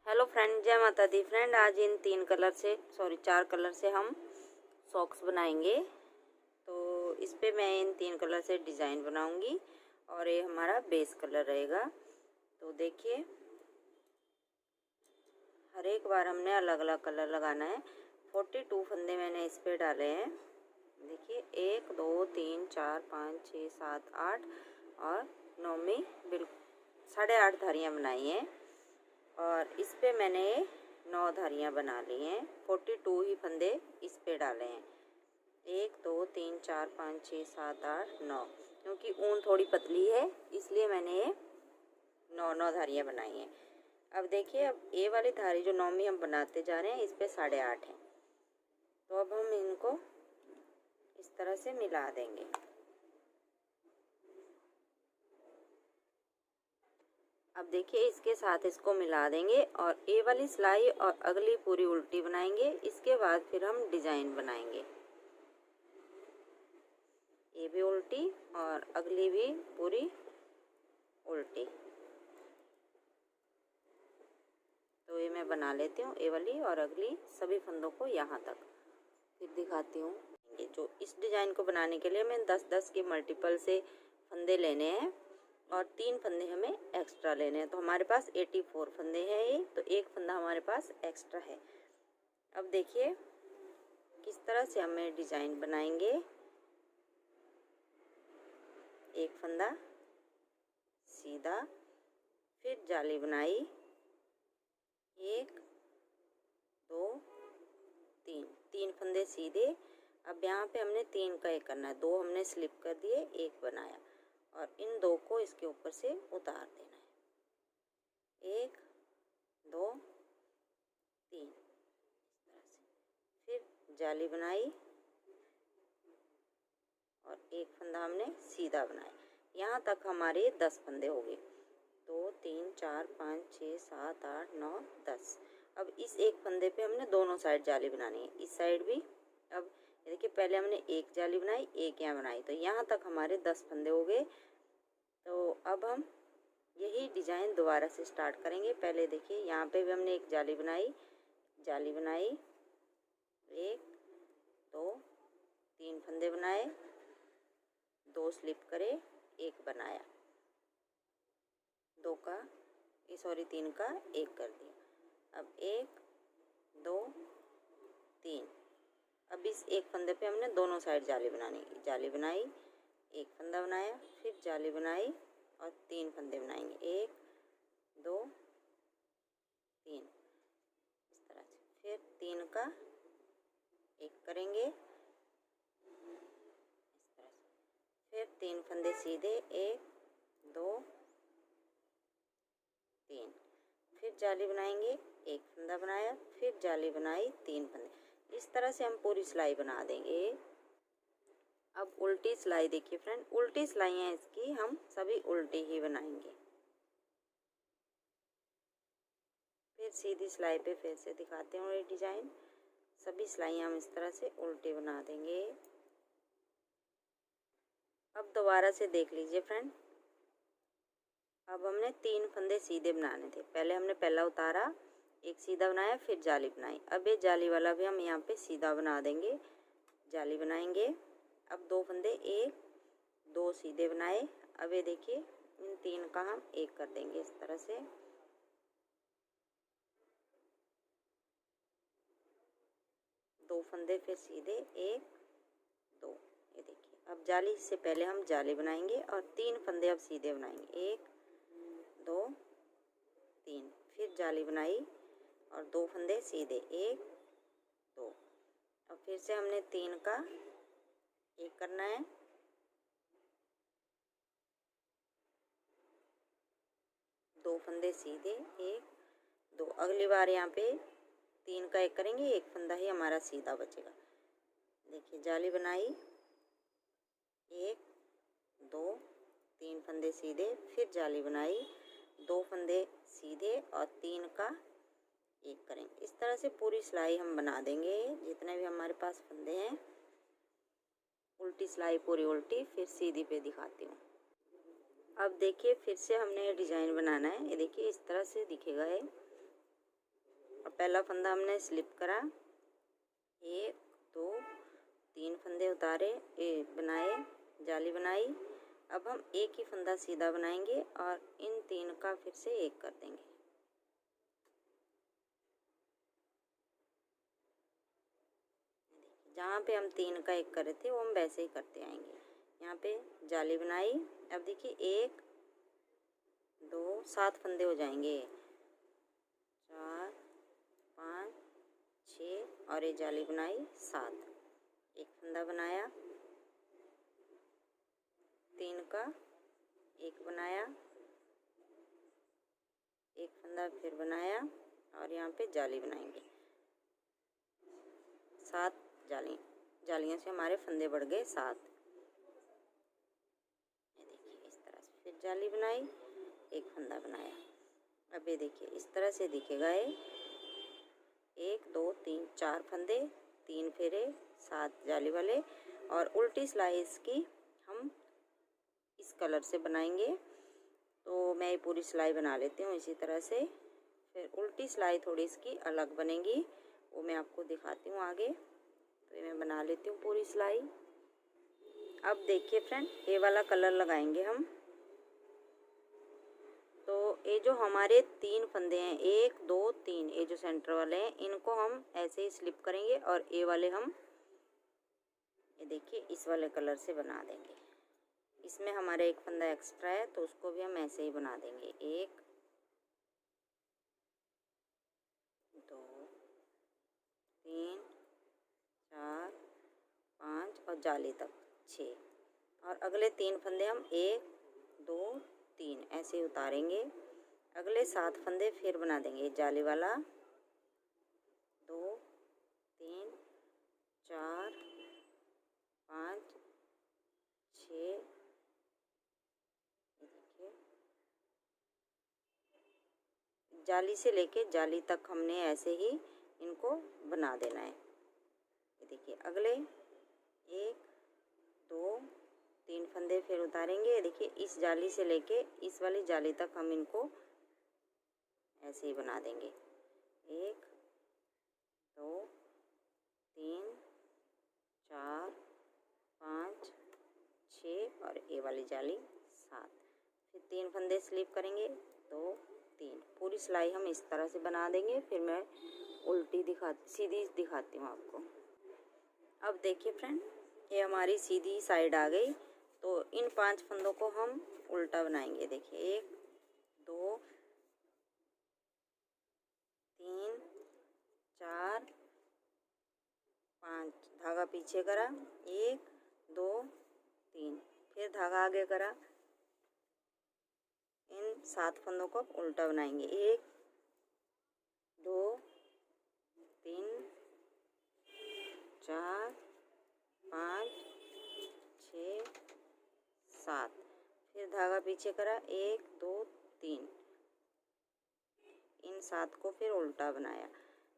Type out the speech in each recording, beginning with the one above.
Hello friend, जय माता दी। Friend, आज इन चार कलर से हम सॉक्स बनाएंगे। तो इस पे मैं इन 3 कलर से डिज़ाइन बनाऊंगी और ये हमारा बेस कलर रहेगा। तो देखिए, हर एक बार हमने अलग अलग कलर लगाना है। 42 फंदे मैंने इस पे डाले हैं। देखिए, 1 2 3 4 5 6 7 8 और 9 में बिल्कुल 8.5 धारियाँ बनाई हैं और इस पे मैंने 9 धारियाँ बना ली हैं। 42 ही फंदे इस पे डाले हैं। 1 2 3 4 5 6 7 8 9, क्योंकि ऊन थोड़ी पतली है इसलिए मैंने ये 9 धारियाँ बनाई हैं। अब देखिए, अब ये वाली धारी जो 9वीं हम बनाते जा रहे हैं, इस पे 8.5 है। तो अब हम इनको इस तरह से मिला देंगे। अब देखिए, इसके साथ इसको मिला देंगे और ये वाली सिलाई और अगली पूरी उल्टी बनाएंगे। इसके बाद फिर हम डिजाइन बनाएंगे। ये भी उल्टी और अगली भी पूरी उल्टी। तो ये मैं बना लेती हूँ, ये वाली और अगली सभी फंदों को यहाँ तक फिर दिखाती हूँ। ये जो इस डिजाइन को बनाने के लिए मैं 10-10 के मल्टीपल से फंदे लेने हैं और 3 फंदे हमें एक्स्ट्रा लेने हैं। तो हमारे पास 84 फंदे हैं ये, तो एक फंदा हमारे पास एक्स्ट्रा है। अब देखिए किस तरह से हमें डिजाइन बनाएंगे। एक फंदा सीधा, फिर जाली बनाई, 1 2 3 फंदे सीधे। अब यहाँ पे हमने 3 का 1 करना है। 2 हमने स्लिप कर दिए, 1 बनाया और इन 2 को इसके ऊपर से उतार देना है। 1 2 3 इस तरह से। फिर जाली बनाई और एक फंदा हमने सीधा बनाया। यहाँ तक हमारे 10 फंदे हो गए। 2 3 4 5 6 7 8 9 10। अब इस एक फंदे पे हमने दोनों साइड जाली बनानी है, इस साइड भी। अब देखिए, पहले हमने एक जाली बनाई, एक यहाँ बनाई, तो यहाँ तक हमारे 10 फंदे हो गए। तो अब हम यही डिजाइन दोबारा से स्टार्ट करेंगे। पहले देखिए, यहाँ पे भी हमने एक जाली बनाई, 1 2 3 फंदे बनाए, 2 स्लिप करे, 1 बनाया, 3 का 1 कर दिया। अब 1 2 3। अब इस एक फंदे पे हमने दोनों साइड जाली बनानी। जाली बनाई, एक फंदा बनाया, फिर जाली बनाई और 3 फंदे बनाएंगे, 1 2 3 इस तरह से। फिर 3 का 1 करेंगे इस तरह से। फिर 3 फंदे सीधे, 1 2 3। फिर जाली बनाएंगे, एक फंदा बनाया, फिर जाली बनाई, 3 फंदे। इस तरह से हम पूरी सिलाई बना देंगे। अब उल्टी सिलाई देखिए फ्रेंड, उल्टी सिलाइयाँ इसकी हम सभी उल्टी ही बनाएंगे। फिर सीधी सिलाई पे फिर से दिखाते हैं ये डिजाइन। सभी सिलाइयाँ हम इस तरह से उल्टी बना देंगे। अब दोबारा से देख लीजिए फ्रेंड। अब हमने 3 फंदे सीधे बनाने थे। पहले हमने पहला उतारा, एक सीधा बनाया, फिर जाली बनाई। अब ये जाली वाला भी हम यहाँ पे सीधा बना देंगे। जाली बनाएंगे। अब 2 फंदे, 1 2 सीधे बनाए। अब ये देखिए, इन 3 का हम 1 कर देंगे इस तरह से। 2 फंदे फिर सीधे, 1 2। ये देखिए, अब जाली से पहले हम जाली बनाएंगे और 3 फंदे अब सीधे बनाएंगे, 1 2 3। फिर जाली बनाई और 2 फंदे सीधे, 1 2। अब फिर से हमने 3 का 1 करना है। 2 फंदे सीधे, 1 2। अगली बार यहाँ पे 3 का 1 करेंगे, एक फंदा ही हमारा सीधा बचेगा। देखिए, जाली बनाई, 1 2 3 फंदे सीधे, फिर जाली बनाई, 2 फंदे सीधे और 3 का 1 करेंगे। इस तरह से पूरी सिलाई हम बना देंगे, जितने भी हमारे पास फंदे हैं। उल्टी सिलाई पूरी उल्टी, फिर सीधी पे दिखाती हूँ। अब देखिए, फिर से हमने ये डिजाइन बनाना है। ये देखिए, इस तरह से दिखेगा ये। पहला फंदा हमने स्लिप करा, 1 2 3 फंदे उतारे, बनाए, जाली बनाई। अब हम एक ही फंदा सीधा बनाएंगे और इन 3 का फिर से एक कर देंगे। जहाँ पे हम 3 का एक करे थे वो हम वैसे ही करते आएंगे। यहाँ पे जाली बनाई। अब देखिए 1 2 7 फंदे हो जाएंगे, 4 5 6 और ये जाली बनाई 7, एक फंदा बनाया, 3 का एक बनाया, एक फंदा फिर बनाया और यहाँ पे जाली बनाएंगे। 7 जालियों से हमारे फंदे बढ़ गए 7। ये देखिए इस तरह से फिर जाली बनाई, एक फंदा बनाया। अब ये देखिए इस तरह से दिखेगा ये 1 2 3 4 फंदे, 3 फेरे, 7 जाली वाले। और उल्टी सिलाई इसकी हम इस कलर से बनाएंगे। तो मैं ये पूरी सिलाई बना लेती हूँ इसी तरह से। फिर उल्टी सिलाई थोड़ी इसकी अलग बनेगी, वो मैं आपको दिखाती हूँ आगे। तो ये मैं बना लेती हूँ पूरी सिलाई। अब देखिए फ्रेंड, ये वाला कलर लगाएंगे हम। तो ये जो हमारे 3 फंदे हैं, 1 2 3, ये जो सेंटर वाले हैं, इनको हम ऐसे ही स्लिप करेंगे और ये वाले हम ये देखिए इस वाले कलर से बना देंगे। इसमें हमारा एक फंदा एक्स्ट्रा है तो उसको भी हम ऐसे ही बना देंगे। 1 2 3 4 5 और जाली तक 6। और अगले 3 फंदे हम 1 2 3 ऐसे उतारेंगे। अगले 7 फंदे फिर बना देंगे जाली वाला, 2 3 4 5 6। देखिए जाली से लेके जाली तक हमने ऐसे ही इनको बना देना है। ये देखिए अगले 1 2 3 फंदे फिर उतारेंगे। देखिए इस जाली से लेके इस वाली जाली तक हम इनको ऐसे ही बना देंगे। 1 2 3 4 5 6 और ये वाली जाली 7। फिर 3 फंदे स्लिप करेंगे, 2 3। पूरी सिलाई हम इस तरह से बना देंगे। फिर मैं उल्टी सीधी दिखाती हूँ आपको। अब देखिए फ्रेंड, ये हमारी सीधी साइड आ गई। तो इन 5 फंदों को हम उल्टा बनाएंगे। देखिए 1 2 3 4 5, धागा पीछे करा, 1 2 3, फिर धागा आगे करा। इन 7 फंदों को उल्टा बनाएंगे। 1 2 3 4 5 6 7, फिर धागा पीछे करा, 1 2 3। इन 7 को फिर उल्टा बनाया।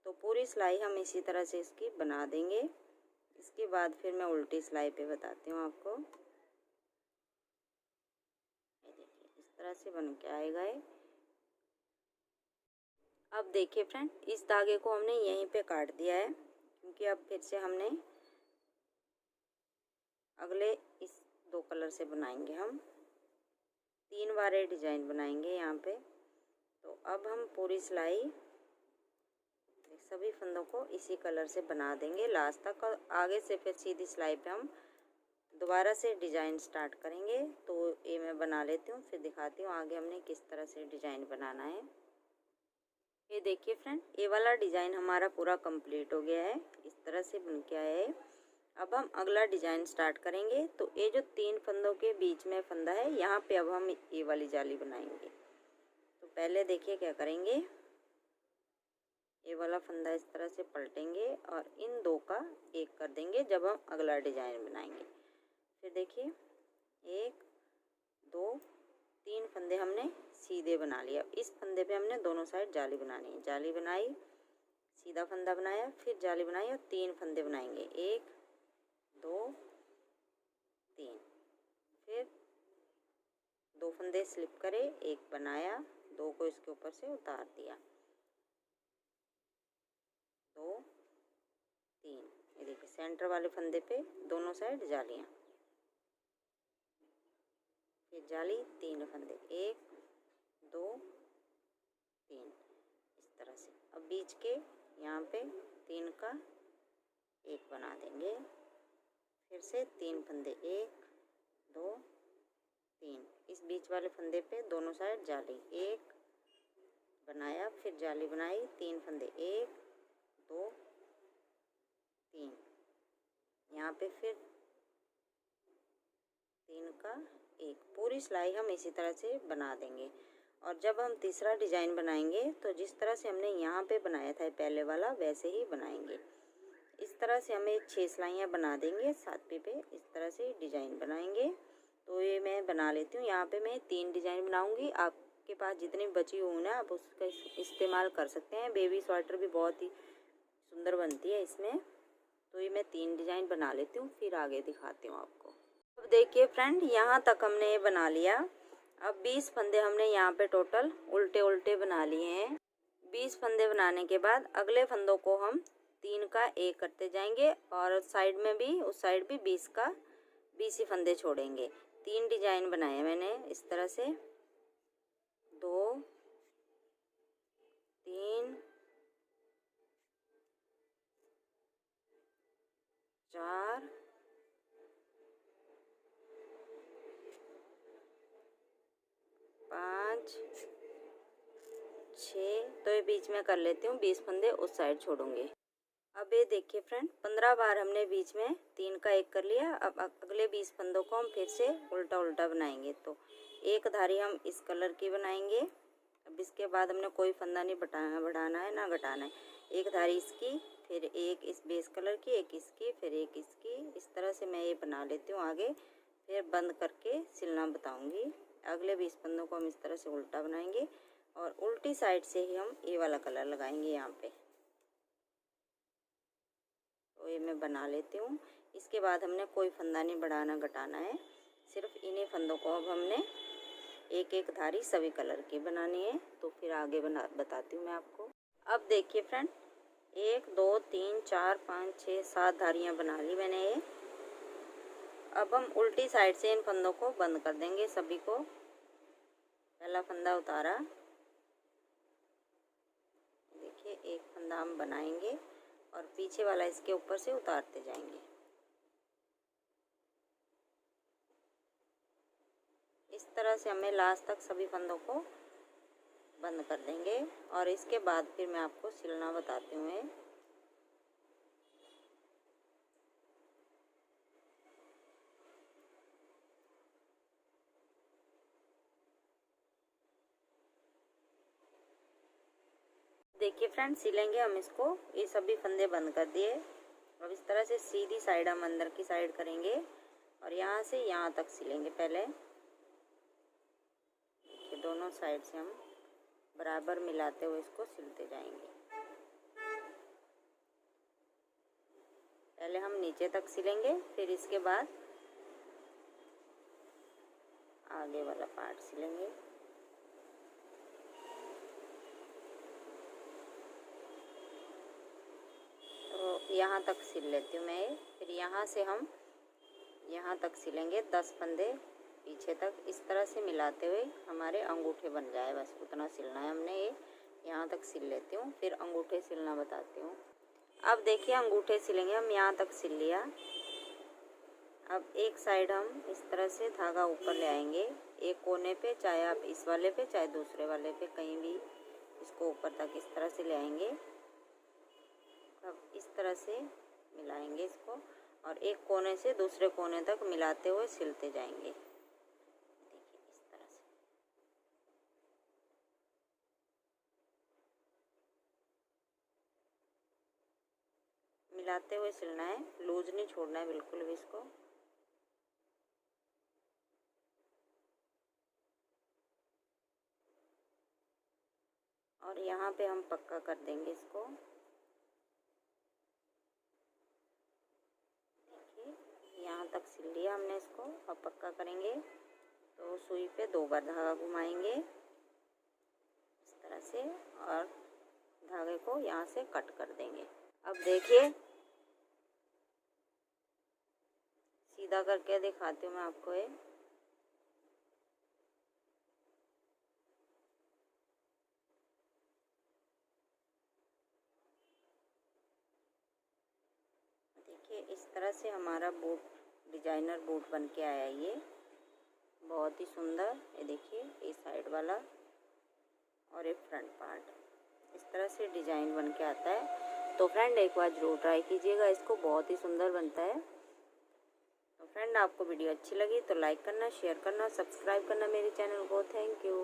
तो पूरी सिलाई हम इसी तरह से इसकी बना देंगे। इसके बाद फिर मैं उल्टी सिलाई पे बताती हूँ आपको। ये देखिए इस तरह से बन के आएगा ये। अब देखिए फ्रेंड, इस धागे को हमने यहीं पे काट दिया है, क्योंकि अब फिर से हमने अगले इस 2 कलर से बनाएंगे। हम 3 बार ये डिजाइन बनाएंगे यहाँ पे। तो अब हम पूरी सिलाई सभी फंदों को इसी कलर से बना देंगे लास्ट तक। और आगे से फिर सीधी सिलाई पे हम दोबारा से डिजाइन स्टार्ट करेंगे। तो ये मैं बना लेती हूँ, फिर दिखाती हूँ आगे हमने किस तरह से डिजाइन बनाना है। ये देखिए फ्रेंड, ये वाला डिजाइन हमारा पूरा कंप्लीट हो गया है। इस तरह से बन के आया है। अब हम अगला डिजाइन स्टार्ट करेंगे। तो ये जो 3 फंदों के बीच में फंदा है, यहाँ पे अब हम ये वाली जाली बनाएंगे। तो पहले देखिए क्या करेंगे, ये वाला फंदा इस तरह से पलटेंगे और इन 2 का एक कर देंगे जब हम अगला डिजाइन बनाएंगे। फिर देखिए 1 2 3 फंदे हमने सीधे बना लिया। इस फंदे पे हमने दोनों साइड जाली बनानी है। जाली बनाई, सीधा फंदा बनाया, फिर जाली बनाई और 3 फंदे बनाएंगे। 1 2 3, फिर 2 फंदे स्लिप करे, एक बनाया, 2 को इसके ऊपर से उतार दिया। 2 3। ये देखिए सेंटर वाले फंदे पे दोनों साइड जालियाँ, फिर जाली 3 फंदे 1 2 3 इस तरह से। अब बीच के यहाँ पे 3 का 1 बना देंगे, फिर से 3 फंदे 1 2 3। इस बीच वाले फंदे पे दोनों साइड जाली 1 बनाया, फिर जाली बनाई 3 फंदे 1 2 3। यहाँ पे फिर 3 का 1। पूरी सिलाई हम इसी तरह से बना देंगे। और जब हम तीसरा डिजाइन बनाएंगे तो जिस तरह से हमने यहाँ पे बनाया था पहले वाला वैसे ही बनाएंगे। इस तरह से हमें 6 सिलाइयाँ बना देंगे 7वीं पे, इस तरह से डिजाइन बनाएंगे। तो ये मैं बना लेती हूँ। यहाँ पे मैं 3 डिजाइन बनाऊंगी। आपके पास जितनी बची हुई ना आप उसका इस्तेमाल कर सकते हैं। बेबी स्वेटर भी बहुत ही सुंदर बनती है इसमें। तो ये मैं 3 डिजाइन बना लेती हूँ, फिर आगे दिखाती हूँ आपको। अब देखिए फ्रेंड, यहाँ तक हमने ये बना लिया। अब 20 फंदे हमने यहाँ पे टोटल उल्टे उल्टे बना लिए हैं। 20 फंदे बनाने के बाद अगले फंदों को हम 3 का 1 करते जाएंगे और साइड में भी, उस साइड भी 20 का 20 ही फंदे छोड़ेंगे। 3 डिजाइन बनाए मैंने इस तरह से, 2 3 4 5 6। तो ये बीच में कर लेती हूँ, 20 फंदे उस साइड छोड़ूंगी। अब ये देखिए फ्रेंड, 15 बार हमने बीच में 3 का 1 कर लिया। अब अगले 20 फंदों को हम फिर से उल्टा उल्टा बनाएंगे। तो एक धारी हम इस कलर की बनाएंगे। अब इसके बाद हमने कोई फंदा नहीं बढ़ाना है ना घटाना है। एक धारी इसकी, फिर एक इस बेस कलर की, एक इसकी, फिर एक इसकी। इस तरह से मैं ये बना लेती हूँ आगे, फिर बंद करके सिलना बताऊँगी। अगले 20 फंदों को हम इस तरह से उल्टा बनाएंगे और उल्टी साइड से ही हम ये वाला कलर लगाएंगे यहाँ पे। तो ये मैं बना लेती हूँ। इसके बाद हमने कोई फंदा नहीं बढ़ाना घटाना है, सिर्फ इन्हीं फंदों को अब हमने एक एक धारी सभी कलर की बनानी है। तो फिर आगे बताती हूँ मैं आपको। अब देखिए फ्रेंड, 1 2 3 4 5 6 7 धारियाँ बना ली मैंने ये। अब हम उल्टी साइड से इन फंदों को बंद कर देंगे सभी को। पहला फंदा उतारा, देखिए एक फंदा हम बनाएंगे और पीछे वाला इसके ऊपर से उतारते जाएंगे। इस तरह से हमें लास्ट तक सभी फंदों को बंद कर देंगे और इसके बाद फिर मैं आपको सिलना बताती हूँ। देखिए फ्रेंड, सिलेंगे हम इसको। ये सभी फंदे बंद कर दिए। अब इस तरह से सीधी साइड हम अंदर की साइड करेंगे और यहाँ से यहाँ तक सिलेंगे। पहले देखिए दोनों साइड से हम बराबर मिलाते हुए इसको सिलते जाएंगे। पहले हम नीचे तक सिलेंगे, फिर इसके बाद आगे वाला पार्ट सिलेंगे। तो यहाँ तक सिल लेती हूँ मैं। फिर यहाँ से हम यहाँ तक सिलेंगे 10 फंदे पीछे तक। इस तरह से मिलाते हुए हमारे अंगूठे बन जाए, बस उतना सिलना है हमने। ये यहाँ तक सिल लेती हूँ, फिर अंगूठे सिलना बताती हूँ। अब देखिए अंगूठे सिलेंगे हम। यहाँ तक सिल लिया। अब एक साइड हम इस तरह से धागा ऊपर ले आएंगे, एक कोने पे, चाहे आप इस वाले पे चाहे दूसरे वाले पे, कहीं भी इसको ऊपर तक इस तरह से ले आएंगे। अब इस तरह से मिलाएंगे इसको और एक कोने से दूसरे कोने तक मिलाते हुए सिलते जाएंगे। देखिए इस तरह से। मिलाते हुए सिलना है, लूज नहीं छोड़ना है बिल्कुल भी इसको। और यहाँ पे हम पक्का कर देंगे इसको। देखिए यहाँ तक सिल लिया हमने इसको। अब पक्का करेंगे तो सुई पे 2 बार धागा घुमाएंगे इस तरह से और धागे को यहाँ से कट कर देंगे। अब देखिए सीधा करके दिखाती हूँ मैं आपको ये। देखिए इस तरह से हमारा बूट डिजाइनर बूट बन के आया ये, बहुत ही सुंदर। ये देखिए ये साइड वाला और ये फ्रंट पार्ट इस तरह से डिजाइन बन के आता है। तो फ्रेंड एक बार जरूर ट्राई कीजिएगा इसको, बहुत ही सुंदर बनता है। तो फ्रेंड आपको वीडियो अच्छी लगी तो लाइक करना, शेयर करना, सब्सक्राइब करना मेरे चैनल को। Thank you.